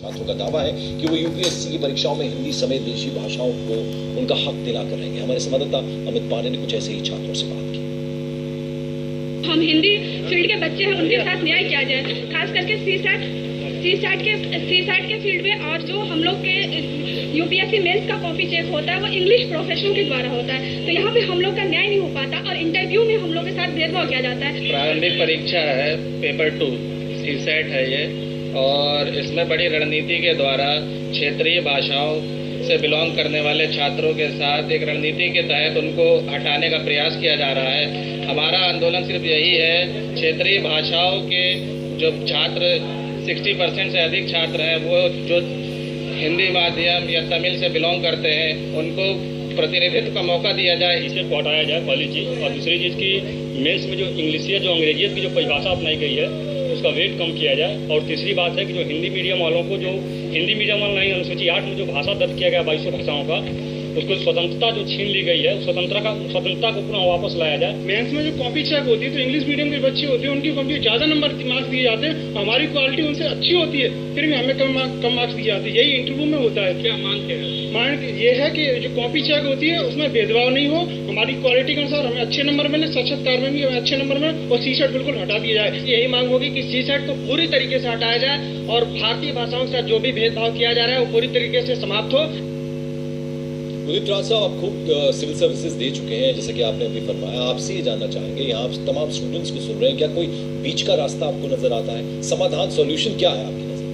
छात्रों का दावा है कि वो यूपीएससी की परीक्षाओं में हिंदी समेत देशी भाषाओं को उनका हक दिलाकर रहेंगे। हमारे संवाददाता अमित पांडे ने कुछ ऐसे ही छात्रों से बात की। हम हिंदी फील्ड के बच्चे हैं, उनके साथ न्याय किया जाए, खास करके सीसैट के फील्ड में। और जो हम लोग के यूपीएससी मेंस का कॉपी चेक होता है वो इंग्लिश प्रोफेशनल के द्वारा होता है, तो यहाँ पे हम लोग का न्याय नहीं हो पाता और इंटरव्यू में हम लोग के साथ भेदभाव किया जाता है। प्रारंभिक परीक्षा है, पेपर 2 सीसैट है ये, और इसमें बड़ी रणनीति के द्वारा क्षेत्रीय भाषाओं से बिलोंग करने वाले छात्रों के साथ एक रणनीति के तहत उनको हटाने का प्रयास किया जा रहा है। हमारा आंदोलन सिर्फ यही है, क्षेत्रीय भाषाओं के जो छात्र 60% से अधिक छात्र हैं, वो जो हिंदी माध्यम या तमिल से बिलोंग करते हैं, उनको प्रतिनिधित्व का मौका दिया जाए, इसे को हटाया जाए पहली चीज़। और दूसरी चीज़ की मेंस में जो इंग्लिश या जो अंग्रेजियत की जो परिभाषा अपनाई गई है उसका वेट कम किया जाए। और तीसरी बात है कि जो हिंदी मीडियम वालों को, जो हिंदी मीडियम वाला नहीं, अनुसूची 8 में जो भाषा दर्ज किया गया 2200 भाषाओं का, उसको स्वतंत्रता जो छीन ली गई है, स्वतंत्रता को पुनः वापस लाया जाए। मेंस में जो कॉपी चेक होती है तो इंग्लिश मीडियम के बच्चे होते हैं, उनकी कॉपी ज़्यादा नंबर मार्क्स दिए जाते हैं, हमारी क्वालिटी उनसे अच्छी होती है, फिर भी हमें कम मार्क्स दिए जाते हैं। यही इंटरव्यू में होता है। क्या मांग है? मांग ये है कि जो कॉपी चेक होती है उसमें भेदभाव नहीं हो, हमारी क्वालिटी के अनुसार हमें अच्छे नंबर मिले, साक्षात्कार में भी हमें अच्छे नंबर मिले, और सीसैट बिल्कुल हटा दिया जाए। यही मांग होगी कि सीसैट को पूरी तरीके से हटाया जाए और भारतीय भाषाओं के साथ जो भी भेदभाव किया जा रहा है वो पूरी तरीके से समाप्त हो। उदित राज साहब, आप खूब सिविल सर्विसेज दे चुके हैं, जैसे कि आपने अभी फरमाया। आपसे ये जानना चाहेंगे, यहाँ तमाम स्टूडेंट्स को सुन रहे हैं, क्या कोई बीच का रास्ता आपको नजर आता है? समाधान, सॉल्यूशन क्या है आपकी नजर?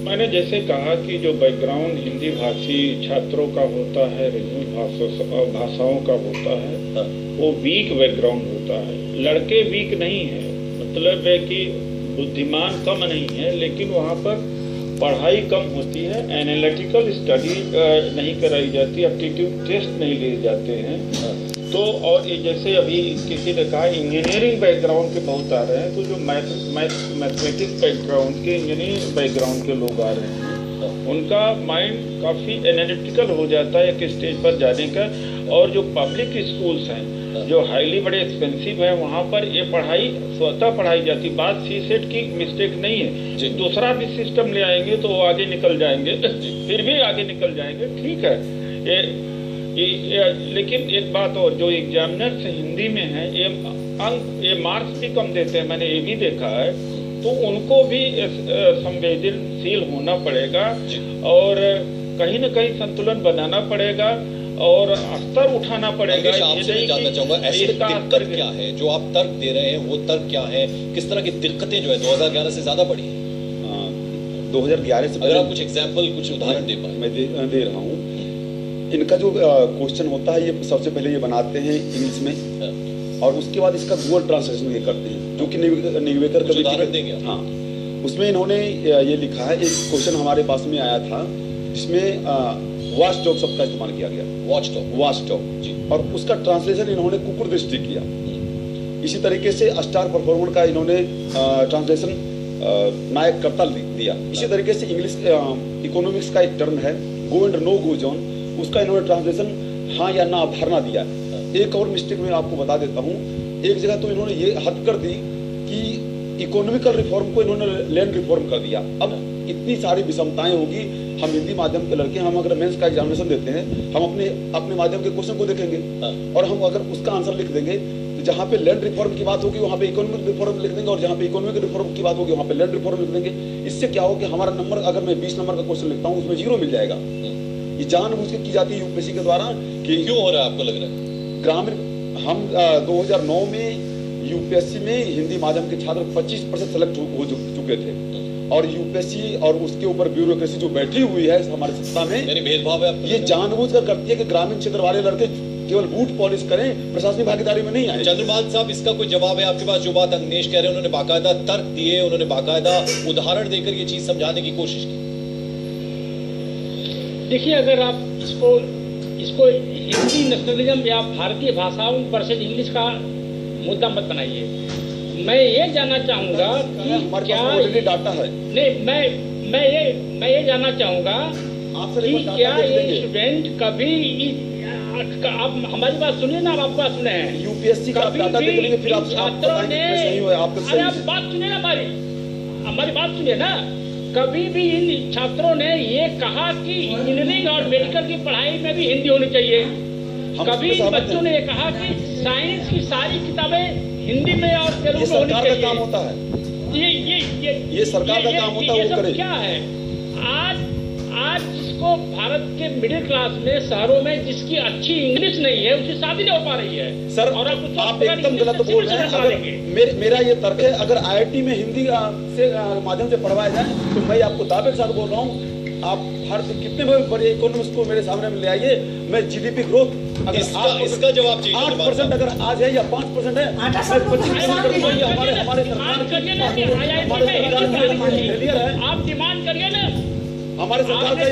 मैंने जैसे कहा कि जो बैकग्राउंड हिंदी भाषी छात्रों का होता है, रीजनल भाषाओं का होता है, हाँ। वो वीक बैकग्राउंड होता है। लड़के वीक नहीं है, मतलब है कि बुद्धिमान कम नहीं है, लेकिन वहाँ पर पढ़ाई कम होती है, एनालिटिकल स्टडी नहीं कराई जाती, एप्टीट्यूड टेस्ट नहीं लिए जाते हैं। तो और ये जैसे अभी किसी ने कहा इंजीनियरिंग बैकग्राउंड के बहुत आ रहे हैं, तो जो मैथमेटिक्स बैकग्राउंड के, इंजीनियरिंग बैकग्राउंड के लोग आ रहे हैं, उनका माइंड काफ़ी एनालिटिकल हो जाता है एक स्टेज पर जाने का। और जो पब्लिक स्कूल्स हैं जो हाईली बड़े एक्सपेंसिव है, वहाँ पर ये पढ़ाई स्वतः पढ़ाई जाती। बात सीसेट की मिस्टेक नहीं है, दूसरा भी सिस्टम ले आएंगे तो वो आगे निकल जाएंगे, फिर भी आगे निकल जाएंगे, ठीक है। लेकिन एक बात और, जो एग्जामिनर्स हिंदी में है, ये मार्क्स भी कम देते हैं, मैंने ये भी देखा है, तो उनको भी संवेदनशील होना पड़ेगा और कहीं न कहीं संतुलन बनाना पड़ेगा और स्तर उठाना पड़ेगा। आपसे जानना चाहूंगा, ऐसी दिक्कत क्या है जो आप तर्क दे रहे हैं, वो तर्क क्या है? किस तरह की दिक्कतें जो है 2011 से ज्यादा बढ़ी है? 2011 से अगर आप कुछ एग्जाम्पल, कुछ उदाहरण दे पाए। मैं दे रहा हूँ। इनका जो क्वेश्चन होता है, ये सबसे पहले ये बनाते हैं इंग्लिश में, और उसके बाद इसका गूगल ट्रांसलेशन ये करते हैं, जो कि निवेकर उदाहरण देंगे। हाँ, उसमें इन्होंने ये लिखा है, एक क्वेश्चन हमारे पास में आया था जिसमें वॉच डॉग शब्द का इस्तेमाल किया गया, वॉच डॉग जी, और उसका ट्रांसलेशन इन्होंने कुकुर दृष्टि किया। इसी तरीके से स्टार परफॉर्मर का इन्होंने ट्रांसलेशन नायक कर्ता दिया। इसी तरीके से इंग्लिश इकोनॉमिक्स का एक टर्म है go and no go zone, उसका इन्होंने ट्रांसलेशन हाँ या ना अवधारणा दिया। एक और मिस्टेक मैं आपको बता देता हूँ, एक जगह तो इन्होंने ये हद कर दी कि इकोनॉमिकल रिफॉर्म को इन्होंने लैंड रिफॉर्म कर दिया। अब इतनी सारी विषमताएं होगी। हम हिंदी माध्यम के लड़के, हम अगर मेंस का एग्जामिनेशन देते हैं, हम अपने माध्यम के क्वेश्चन को देखेंगे और हम अगर उसका आंसर लिख देंगे, तो जहाँ पे लैंड रिफॉर्म की बात होगी वहाँ पे इकोनॉमिक रिफॉर्म लिख देंगे, और जहाँ पे इकोनॉमिक रिफॉर्म की बात होगी वहाँ पे लैंड रिफॉर्म लिख देंगे। इससे क्या हो कि हमारा नंबर, अगर मैं 20 नंबर का क्वेश्चन लिखता हूँ उसमें 0 मिल जाएगा। ये जानबूझ के की जाती है यूपीएससी के द्वारा। कि क्यों हो रहा है आपको लग रहा है? ग्रामीण, हम 2009 में यूपीएससी में हिंदी माध्यम के छात्र 25% सेलेक्ट हो चुके थे, और यूपीएससी और उसके ऊपर ब्यूरोक्रेसी जो बैठी हुई है हमारे सत्ता में, यानी भेदभाव है, ये जानबूझकर करती है कि ग्रामीण क्षेत्र वाले लड़के केवल बूट पॉलिश करें, प्रशासनिक भागीदारी में नहीं आए। चंद्रपाल साहब, इसका कोई जवाब है आपके पास? जो बात अंगनेश कह रहे हैं, उन्होंने बाकायदा तर्क दिए, उन्होंने बाकायदा उदाहरण देकर ये चीज समझाने की कोशिश की। देखिए, अगर आप इसको हिंदी नेशनलिज्म या भारतीय भाषाओं वर्सेज इंग्लिश का मुद्दा मत बनाइए। मैं ये जानना चाहूँगा कि क्या डाटा है, नहीं, मैं ये जानना चाहूँगा कि क्या ये स्टूडेंट कभी, आप हमारी बात सुनिए ना, आप आपकी बात सुने हैं, यूपीएससी का डाटा देख लीजिए, फिर आप छात्रों ने, अरे आप बात सुनिए ना हमारी, हमारी बात सुनिए ना, कभी भी इन छात्रों ने ये कहा कि इंजीनियरिंग और मेडिकल की पढ़ाई में भी हिंदी होनी चाहिए। कभी बच्चों ने ये कहा कि साइंस की सारी किताबें हिंदी में और तेलुगु में होनी चाहिए। ये सरकार का काम होता है। ये सरकार का काम होता है, वो करे। क्या है आज जिसको भारत के मिडिल क्लास में शहरों में जिसकी अच्छी इंग्लिश नहीं है, उसकी शादी नहीं हो पा रही है। सर, और आप एकदम गलत बोल रहे हैं। अगर मेरा ये तर्क है, अगर IIT में हिंदी से माध्यम से पढ़वाया जाए तो मैं आपको दावे के साथ बोल रहा हूँ, आप भारत के कितने बड़े इकोनॉमिस्ट को मेरे सामने में ले आइए, मैं GDP ग्रोथ अगर इसका जवाब चाहिए 8% अगर आज है या 5% है, हमारे आप डिमांड करिए ना, हमारे सरकार का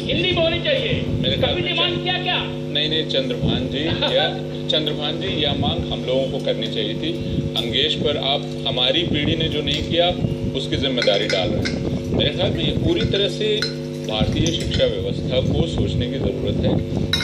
हिंदी बोलनी चाहिए। कभी डिमांड किया क्या? नहीं, चंद्रभान जी यह मांग हम लोगों को करनी चाहिए थी। अंगेश पर आप हमारी पीढ़ी ने जो नहीं किया उसकी जिम्मेदारी डाल रहे हैं। मेरे ख्याल में ये पूरी तरह से भारतीय शिक्षा व्यवस्था को सोचने की ज़रूरत है,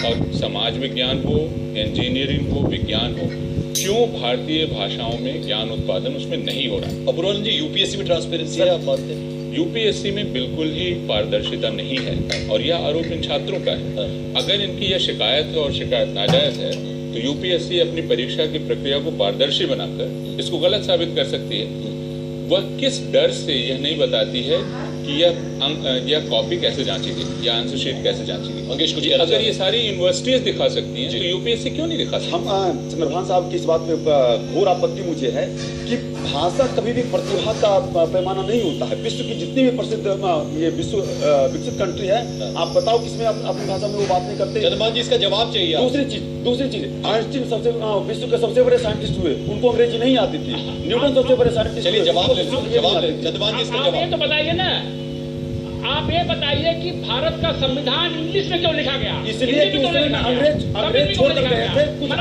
और समाज विज्ञान हो, इंजीनियरिंग हो, विज्ञान हो, क्यों भारतीय भाषाओं में ज्ञान उत्पादन उसमें नहीं हो रहा है। अपूर्व जी, यूपीएससी में ट्रांसपेरेंसी है, आप मानते हैं? यूपीएससी में बिल्कुल ही पारदर्शिता नहीं है, और यह आरोप इन छात्रों का है। अगर इनकी यह शिकायत है और शिकायत नाजायज है, तो यूपीएससी अपनी परीक्षा की प्रक्रिया को पारदर्शी बनाकर इसको गलत साबित कर सकती है। वह किस डर से यह नहीं बताती है कि यह कॉपी कैसे जांचेगी या आंसर शीट कैसे जांचेगी। अंगेश कुछ अगर ये सारी यूनिवर्सिटीज दिखा सकती हैं तो यूपीएससी क्यों नहीं दिखा सकती? हम चंद्रभान साहब की इस बात पे घोर आपत्ति मुझे है कि भाषा कभी भी प्रतिभा का पैमाना नहीं होता है। विश्व की जितनी भी प्रसिद्ध ये विकसित कंट्री है, आप बताओ किसमें अपनी भाषा में वो बात नहीं करते। चंद्रभान जी, इसका जवाब चाहिए। दूसरी चीज आइंस्टीन विश्व के सबसे बड़े साइंटिस्ट हुए, उनको अंग्रेजी नहीं आती थी। न्यूटन सबसे बड़े साइंटिस्ट। चलिए जवाब चंद्रभान जी, इसका जवाब तो बताइए ना, आप ये बताइए कि भारत का संविधान इंग्लिश में क्यों लिखा गया? इसलिए कि अंग्रेज छोड़ कर गए थे, कुछ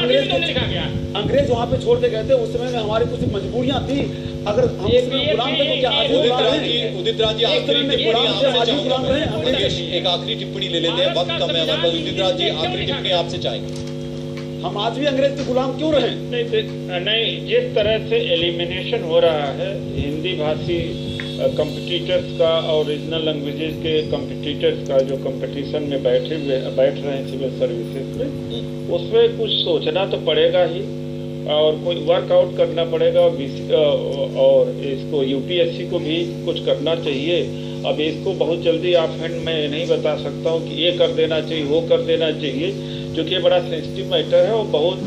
अंग्रेज वहाँ पे छोड़ के गए थे। उस समय में हमारी कुछ मजबूरियां थी। अगर हम गुलाम थे तो क्या आज उदित राज जी, एक आखिरी टिप्पणी ले लेते हैं, वक्त कम है हमारे पास। उदित राज जी, आखिरी टिप्पणी आपसे चाहेंगे। हम आज भी अंग्रेज के गुलाम क्यों रहे? नहीं, जिस तरह से एलिमिनेशन हो रहा है हिंदी भाषी कंपटीटर्स का और रीजनल लैंग्वेजेस के कंपटीटर्स का, जो कंपटीशन में बैठ रहे हैं सिविल सर्विसेज में, उसमें कुछ सोचना तो पड़ेगा ही, और कोई वर्कआउट करना पड़ेगा, और इसको यूपीएससी को भी कुछ करना चाहिए। अब इसको बहुत जल्दी ऑफ हैंड मैं नहीं बता सकता हूँ कि ये कर देना चाहिए, वो कर देना चाहिए, क्योंकि ये बड़ा सेंसिटिव मैटर है और बहुत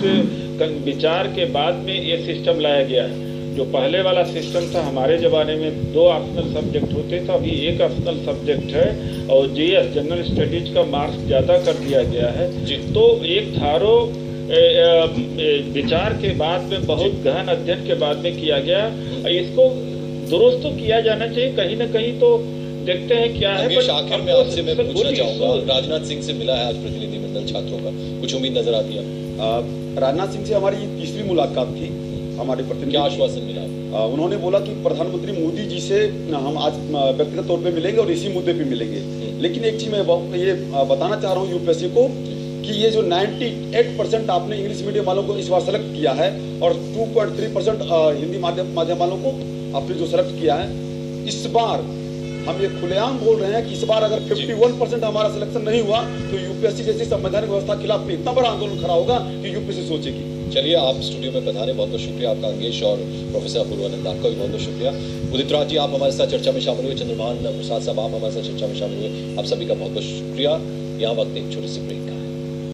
विचार के बाद में ये सिस्टम लाया गया है। जो पहले वाला सिस्टम था, हमारे ज़माने में 2 ऑप्शनल सब्जेक्ट होते थे, अभी 1 ऑप्शनल सब्जेक्ट है, और जीएस जनरल स्टडीज का मार्क्स ज़्यादा कर दिया गया है। तो एक थारो विचार के बाद में, बहुत गहन अध्ययन के बाद में किया गया। इसको दुरुस्त तो किया जाना चाहिए कहीं ना कहीं, तो देखते हैं क्या है। आखिर में आपसे मैं पूछना चाहूंगा, राजनाथ सिंह से मिला है आज प्रतिनिधिमंडल छात्रों का, कुछ उम्मीद नजर आती है? राजनाथ सिंह से हमारी तीसरी मुलाकात थी। हमारे प्रतिनिधि, क्या आश्वासन मिला? उन्होंने बोला कि प्रधानमंत्री मोदी जी से हम आज व्यक्तिगत तौर पे मिलेंगे और इसी मुद्दे पे मिलेंगे। लेकिन एक चीज मैं ये बताना चाह रहा हूँ यूपीएससी को कि ये जो 98% आपने इंग्लिश मीडियम वालों को इस बार सेलेक्ट किया है, और 2.3% हिंदी माध्यम वालों को आपने जो सेलेक्ट किया है, इस बार हम ये खुलेआम बोल रहे हैं कि इस बार अगर 51% हमारा सिलेक्शन नहीं हुआ तो यूपीएससी जैसी संवैधानिक व्यवस्था के खिलाफ इतना बड़ा आंदोलन खड़ा होगा कि यूपीएससी सोचेगी। चलिए, आप स्टूडियो में पधारे, बहुत बहुत शुक्रिया आपका अंगेश, और प्रोफेसर अपूर्वानंद आपका भी बहुत बहुत शुक्रिया। उदित राज जी, आप हमारे साथ चर्चा में शामिल हुए। चंद्रभान प्रसाद साहब, आप हमारे साथ चर्चा में शामिल हुए। आप सभी का बहुत बहुत शुक्रिया। यहाँ वक्त एक छोटी सी ब्रेक का।